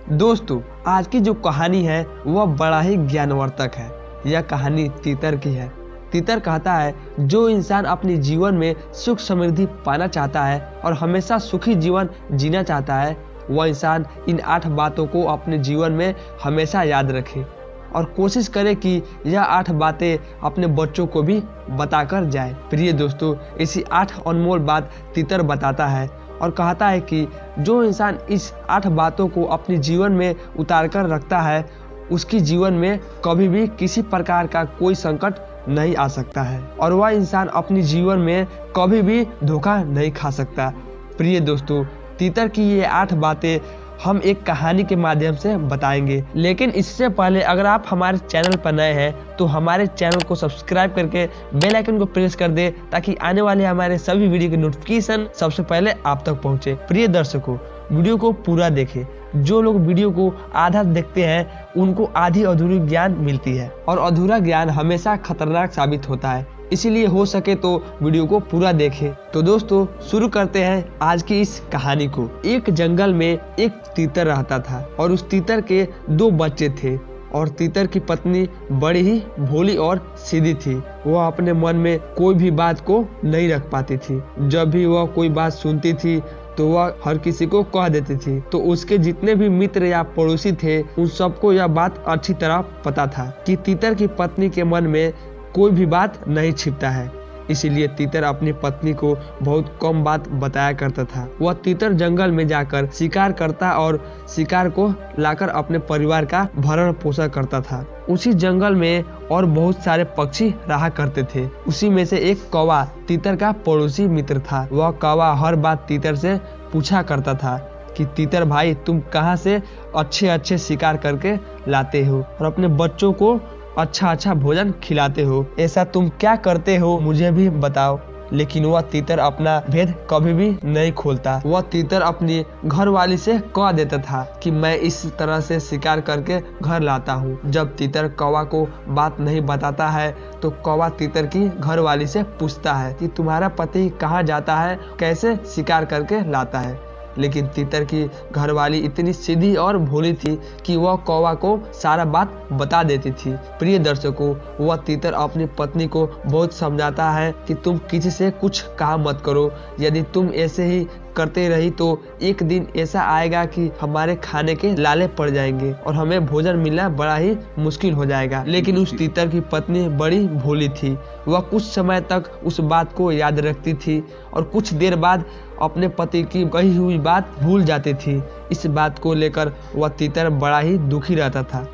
दोस्तों, आज की जो कहानी है वह बड़ा ही ज्ञानवर्धक है। यह कहानी तीतर की है। तीतर कहता है, जो इंसान अपने जीवन में सुख समृद्धि पाना चाहता है और हमेशा सुखी जीवन जीना चाहता है, वह इंसान इन 8 बातों को अपने जीवन में हमेशा याद रखे और कोशिश करे कि यह 8 बातें अपने बच्चों को भी बताकर जाए। प्रिय दोस्तों, इसी 8 अनमोल बात तीतर बताता है और कहता है कि जो इंसान इस 8 बातों को अपने जीवन में उतार कर रखता है, उसकी जीवन में कभी भी किसी प्रकार का कोई संकट नहीं आ सकता है और वह इंसान अपने जीवन में कभी भी धोखा नहीं खा सकता। प्रिय दोस्तों, तीतर की ये 8 बातें हम एक कहानी के माध्यम से बताएंगे, लेकिन इससे पहले अगर आप हमारे चैनल पर नए हैं तो हमारे चैनल को सब्सक्राइब करके बेल आइकन को प्रेस कर दे, ताकि आने वाले हमारे सभी वीडियो की नोटिफिकेशन सबसे पहले आप तक पहुंचे। प्रिय दर्शकों, वीडियो को पूरा देखें। जो लोग वीडियो को आधा देखते हैं उनको आधी अधूरी ज्ञान मिलती है और अधूरा ज्ञान हमेशा खतरनाक साबित होता है, इसीलिए हो सके तो वीडियो को पूरा देखें। तो दोस्तों, शुरू करते हैं आज की इस कहानी को। एक जंगल में एक तीतर रहता था और उस तीतर के 2 बच्चे थे और तीतर की पत्नी बड़ी ही भोली और सीधी थी। वह अपने मन में कोई भी बात को नहीं रख पाती थी। जब भी वह कोई बात सुनती थी तो वह हर किसी को कह देती थी। तो उसके जितने भी मित्र या पड़ोसी थे उन सबको यह बात अच्छी तरह पता था कि तीतर की पत्नी के मन में कोई भी बात नहीं छिपता है। इसीलिए तीतर अपनी पत्नी को बहुत कम बात बताया करता था। वह तीतर जंगल में जाकर शिकार करता और शिकार को लाकर अपने परिवार का भरण पोषण करता था। उसी जंगल में और बहुत सारे पक्षी रहा करते थे। उसी में से एक कौवा तीतर का पड़ोसी मित्र था। वह कौवा हर बात तीतर से पूछा करता था कि तीतर भाई, तुम कहाँ से अच्छे शिकार करके लाते हो और अपने बच्चों को अच्छा भोजन खिलाते हो, ऐसा तुम क्या करते हो, मुझे भी बताओ। लेकिन वह तीतर अपना भेद कभी भी नहीं खोलता। वह तीतर अपनी घरवाली से कह देता था कि मैं इस तरह से शिकार करके घर लाता हूँ। जब तीतर कौवा को बात नहीं बताता है तो कौवा तीतर की घरवाली से पूछता है कि तुम्हारा पति कहाँ जाता है, कैसे शिकार करके लाता है। लेकिन तीतर की घरवाली इतनी सीधी और भोली थी कि वह कौवा को सारा बात बता देती थी। प्रिय दर्शकों, वह तीतर अपनी पत्नी को बहुत समझाता है कि तुम किसी से कुछ कहा मत करो। यदि तुम ऐसे ही करते रही तो एक दिन ऐसा आएगा कि हमारे खाने के लाले पड़ जाएंगे और हमें भोजन मिलना बड़ा ही मुश्किल हो जाएगा। लेकिन उस तीतर की पत्नी बड़ी भोली थी। वह कुछ समय तक उस बात को याद रखती थी और कुछ देर बाद अपने पति की कही हुई बात भूल जाती थी। इस बात को लेकर वह तीतर बड़ा ही दुखी रहता था।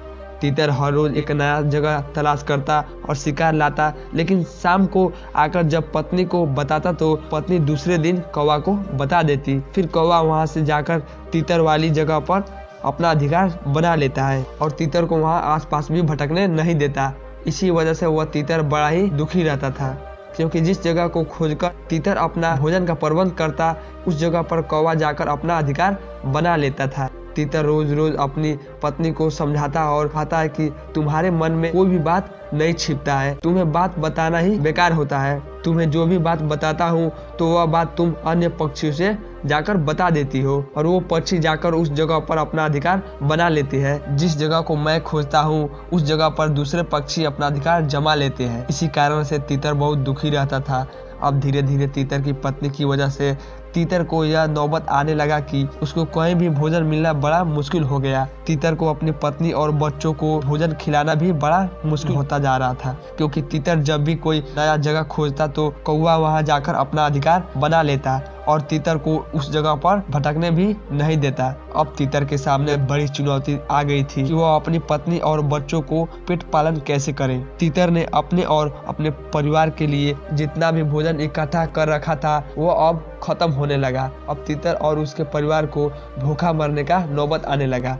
तीतर हर रोज एक नया जगह तलाश करता और शिकार लाता, लेकिन शाम को आकर जब पत्नी को बताता तो पत्नी दूसरे दिन कौवा को बता देती। फिर कौवा वहां से जाकर तीतर वाली जगह पर अपना अधिकार बना लेता है और तीतर को वहां आसपास भी भटकने नहीं देता। इसी वजह से वह तीतर बड़ा ही दुखी रहता था, क्योंकि जिस जगह को खोजकर तीतर अपना भोजन का प्रबंध करता, उस जगह पर कौवा जाकर अपना अधिकार बना लेता था। तीतर रोज रोज अपनी पत्नी को समझाता और कहता है कि तुम्हारे मन में कोई भी बात नहीं छिपता है, तुम्हें बात बताना ही बेकार होता है। तुम्हें जो भी बात बताता हूँ तो वह बात तुम अन्य पक्षियों से जाकर बता देती हो और वो पक्षी जाकर उस जगह पर अपना अधिकार बना लेते हैं। जिस जगह को मैं खोजता हूँ उस जगह पर दूसरे पक्षी अपना अधिकार जमा लेते हैं। इसी कारण से तीतर बहुत दुखी रहता था। अब धीरे धीरे तीतर की पत्नी की वजह से तीतर को यह नौबत आने लगा कि उसको कहीं भी भोजन मिलना बड़ा मुश्किल हो गया। तीतर को अपनी पत्नी और बच्चों को भोजन खिलाना भी बड़ा मुश्किल होता जा रहा था, क्योंकि तीतर जब भी कोई नया जगह खोजता तो कौवा वहां जाकर अपना अधिकार बना लेता और तीतर को उस जगह पर भटकने भी नहीं देता। अब तीतर के सामने बड़ी चुनौती आ गई थी कि वह अपनी पत्नी और बच्चों को पेट पालन कैसे करे। तीतर ने अपने और अपने परिवार के लिए जितना भी भोजन इकट्ठा कर रखा था वो अब खत्म होने लगा। अब तीतर और उसके परिवार को भूखा मरने का नौबत आने लगा।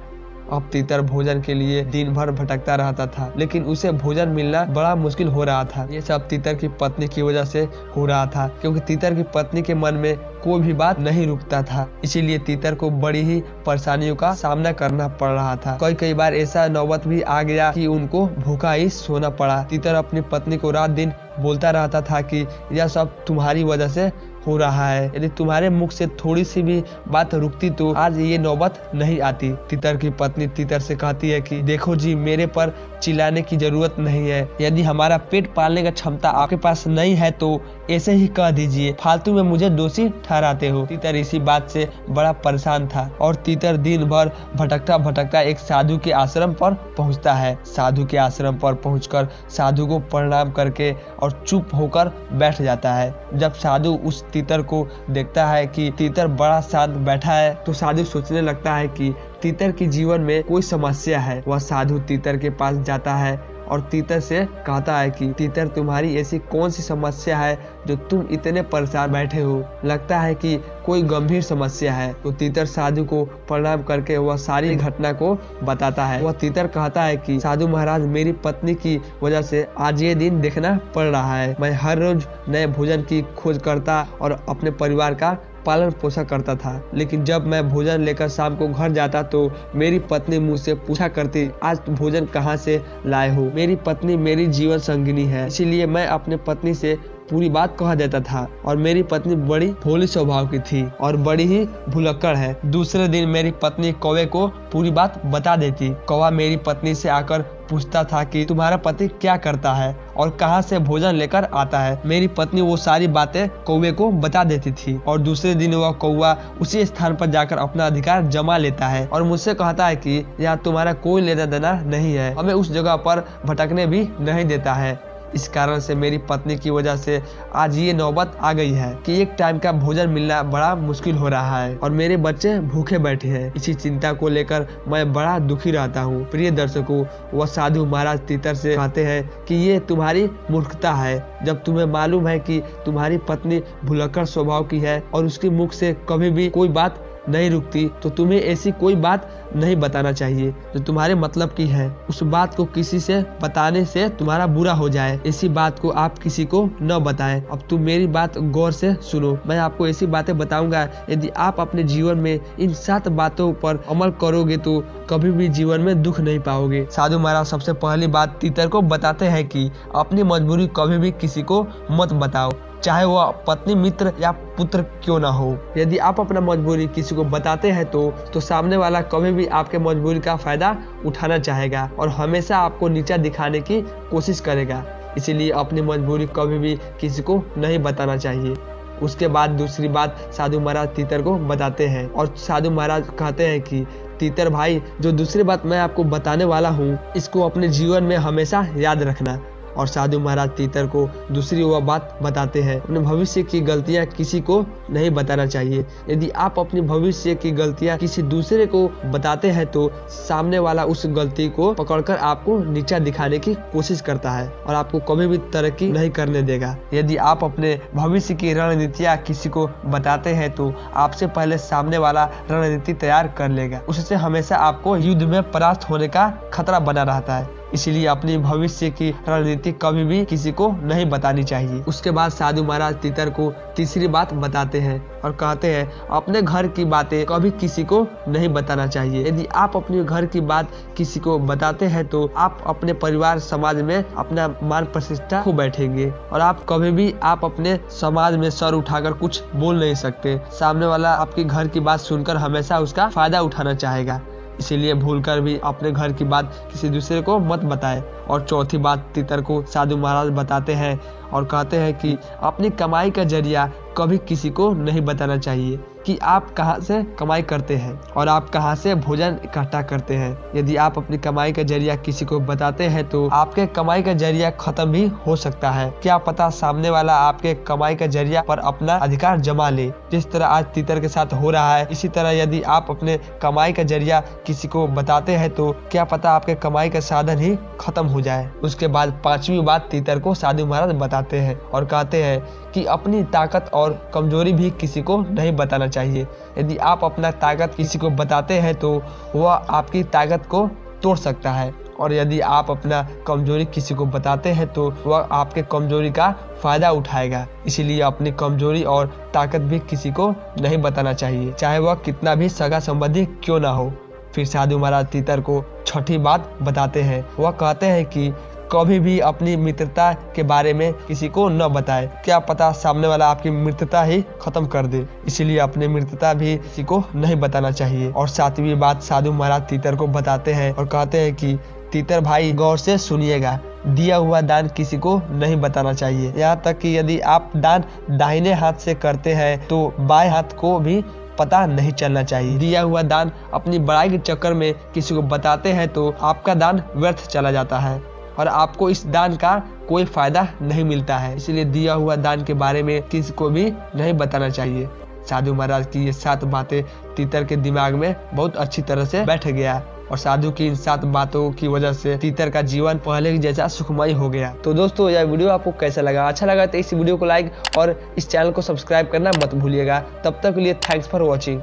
अब तीतर भोजन के लिए दिन भर भटकता रहता था, लेकिन उसे भोजन मिलना बड़ा मुश्किल हो रहा था। ये सब तीतर की पत्नी की वजह से हो रहा था, क्योंकि तीतर की पत्नी के मन में कोई भी बात नहीं रुकता था। इसीलिए तीतर को बड़ी ही परेशानियों का सामना करना पड़ रहा था। कई बार ऐसा नौबत भी आ गया कि उनको भूखा ही सोना पड़ा। तीतर अपनी पत्नी को रात दिन बोलता रहता था कि यह सब तुम्हारी वजह से हो रहा है। यदि तुम्हारे मुख से थोड़ी सी भी बात रुकती तो आज ये नौबत नहीं आती। तीतर की पत्नी तीतर से कहती है कि देखो जी, मेरे पर चिल्लाने की जरूरत नहीं है। यदि हमारा पेट पालने का क्षमता आपके पास नहीं है तो ऐसे ही कह दीजिए, फालतू में मुझे दोषी ठहराते हो। तीतर इसी बात से बड़ा परेशान था और तीतर दिन भर भटकता भटकता एक साधु के आश्रम पर पहुंचता है। साधु के आश्रम पर पहुंचकर साधु को प्रणाम करके और चुप होकर बैठ जाता है। जब साधु उस तीतर को देखता है कि तीतर बड़ा शांत बैठा है तो साधु सोचने लगता है कि तीतर के जीवन में कोई समस्या है। वह साधु तीतर के पास जाता है और तीतर से कहता है कि तीतर, तुम्हारी ऐसी कौन सी समस्या है जो तुम इतने परेशान बैठे हो? लगता है कि कोई गंभीर समस्या है। तो तीतर साधु को प्रणाम करके वह सारी घटना को बताता है। वह तीतर कहता है कि साधु महाराज, मेरी पत्नी की वजह से आज ये दिन देखना पड़ रहा है। मैं हर रोज नए भोजन की खोज करता और अपने परिवार का पालन पोषण करता था, लेकिन जब मैं भोजन लेकर शाम को घर जाता तो मेरी पत्नी मुझसे पूछा करती, आज भोजन कहाँ से लाए हो? मेरी पत्नी मेरी जीवन संगिनी है, इसीलिए मैं अपने पत्नी से पूरी बात कह देता था और मेरी पत्नी बड़ी भोली स्वभाव की थी और बड़ी ही भुलक्कड़ है। दूसरे दिन मेरी पत्नी कौवे को पूरी बात बता देती। कौवा मेरी पत्नी से आकर पूछता था कि तुम्हारा पति क्या करता है और कहां से भोजन लेकर आता है। मेरी पत्नी वो सारी बातें कौवे को बता देती थी और दूसरे दिन वह कौवा उसी स्थान पर जाकर अपना अधिकार जमा लेता है और मुझसे कहता है कि यहाँ तुम्हारा कोई लेना देना नहीं है, हमें उस जगह पर भटकने भी नहीं देता है। इस कारण से मेरी पत्नी की वजह से आज ये नौबत आ गई है कि एक टाइम का भोजन मिलना बड़ा मुश्किल हो रहा है और मेरे बच्चे भूखे बैठे हैं। इसी चिंता को लेकर मैं बड़ा दुखी रहता हूँ। प्रिय दर्शकों, वह साधु महाराज तीतर से कहते हैं कि ये तुम्हारी मूर्खता है। जब तुम्हें मालूम है कि तुम्हारी पत्नी भुलक्कड़ स्वभाव की है और उसके मुख से कभी भी कोई बात नहीं रुकती, तो तुम्हें ऐसी कोई बात नहीं बताना चाहिए जो तुम्हारे मतलब की है। उस बात को किसी से बताने से तुम्हारा बुरा हो जाए, ऐसी बात को आप किसी को न बताएं। अब तुम मेरी बात गौर से सुनो, मैं आपको ऐसी बातें बताऊंगा, यदि आप अपने जीवन में इन 7 बातों पर अमल करोगे तो कभी भी जीवन में दुख नहीं पाओगे। साधु महाराज सबसे पहली बात तीतर को बताते हैं कि अपनी मजबूरी कभी भी किसी को मत बताओ, चाहे वह पत्नी, मित्र या पुत्र क्यों ना हो। यदि आप अपना मजबूरी किसी को बताते हैं तो सामने वाला कभी भी आपके मजबूरी का फायदा उठाना चाहेगा और हमेशा आपको नीचा दिखाने की कोशिश करेगा। इसीलिए अपनी मजबूरी कभी भी किसी को नहीं बताना चाहिए। उसके बाद दूसरी बात साधु महाराज तीतर को बताते हैं और साधु महाराज कहते हैं कि तीतर भाई, जो दूसरी बात मैं आपको बताने वाला हूँ, इसको अपने जीवन में हमेशा याद रखना। और साधु महाराज तीतर को दूसरी वह बात बताते हैं, अपने भविष्य की गलतियां किसी को नहीं बताना चाहिए। यदि आप अपनी भविष्य की गलतियां किसी दूसरे को बताते हैं तो सामने वाला उस गलती को पकड़कर आपको नीचा दिखाने की कोशिश करता है और आपको कभी भी तरक्की नहीं करने देगा। यदि आप अपने भविष्य की रणनीतियां किसी को बताते हैं तो आपसे पहले सामने वाला रणनीति तैयार कर लेगा। उससे हमेशा आपको युद्ध में परास्त होने का खतरा बना रहता है। इसीलिए अपनी भविष्य की रणनीति कभी भी किसी को नहीं बतानी चाहिए। उसके बाद साधु महाराज तीतर को तीसरी बात बताते हैं और कहते हैं, अपने घर की बातें कभी किसी को नहीं बताना चाहिए। यदि आप अपने घर की बात किसी को बताते हैं तो आप अपने परिवार, समाज में अपना मान प्रतिष्ठा खो बैठेंगे और आप कभी भी आप अपने समाज में सर उठाकर कुछ बोल नहीं सकते। सामने वाला आपके घर की बात सुनकर हमेशा उसका फायदा उठाना चाहेगा। इसीलिए भूलकर भी अपने घर की बात किसी दूसरे को मत बताएं। और चौथी बात तीतर को साधु महाराज बताते हैं और कहते हैं कि अपनी कमाई का जरिया कभी किसी को नहीं बताना चाहिए कि आप कहां से कमाई करते हैं और आप कहां से भोजन इकट्ठा करते हैं। यदि आप अपनी कमाई का जरिया किसी को बताते हैं तो आपके कमाई का जरिया खत्म भी हो सकता है। क्या पता सामने वाला आपके कमाई का जरिया पर अपना अधिकार जमा ले। जिस तरह आज तीतर के साथ हो रहा है, इसी तरह यदि आप अपने कमाई का जरिया किसी को बताते हैं तो क्या पता आपके कमाई का साधन ही खत्म हो जाए। उसके बाद पांचवी बात तीतर को साधु महाराज बताते हैं और कहते हैं कि अपनी ताकत और कमजोरी भी किसी को नहीं बताना चाहिए। यदि आप अपना ताकत किसी को बताते हैं तो वह आपकी ताकत को तोड़ सकता है और यदि आप अपना कमजोरी किसी को बताते हैं तो वह आपके कमजोरी का फायदा उठाएगा। इसीलिए अपनी कमजोरी और ताकत भी किसी को नहीं बताना चाहिए, चाहे वह कितना भी सगा संबंधी क्यों ना हो। फिर साधु महाराज तीतर को छठी बात बताते हैं। वह कहते हैं कि कभी भी अपनी मित्रता के बारे में किसी को न बताए, क्या पता सामने वाला आपकी मित्रता ही खत्म कर दे। इसीलिए अपनी मित्रता भी किसी को नहीं बताना चाहिए। और सातवीं बात साधु महाराज तीतर को बताते हैं और कहते हैं कि तीतर भाई गौर से सुनिएगा, दिया हुआ दान किसी को नहीं बताना चाहिए। यहाँ तक कि यदि आप दान दाहिने हाथ से करते हैं तो बाएं हाथ को भी पता नहीं चलना चाहिए। दिया हुआ दान अपनी बड़ाई के चक्कर में किसी को बताते हैं तो आपका दान व्यर्थ चला जाता है और आपको इस दान का कोई फायदा नहीं मिलता है। इसलिए दिया हुआ दान के बारे में किसी को भी नहीं बताना चाहिए। साधु महाराज की ये 7 बातें तीतर के दिमाग में बहुत अच्छी तरह से बैठ गया और साधु की इन 7 बातों की वजह से तीतर का जीवन पहले जैसा सुखमय हो गया। तो दोस्तों यह वीडियो आपको कैसा लगा? अच्छा लगा तो इस वीडियो को लाइक और इस चैनल को सब्सक्राइब करना मत भूलिएगा। तब तक के लिए थैंक्स फॉर वॉचिंग।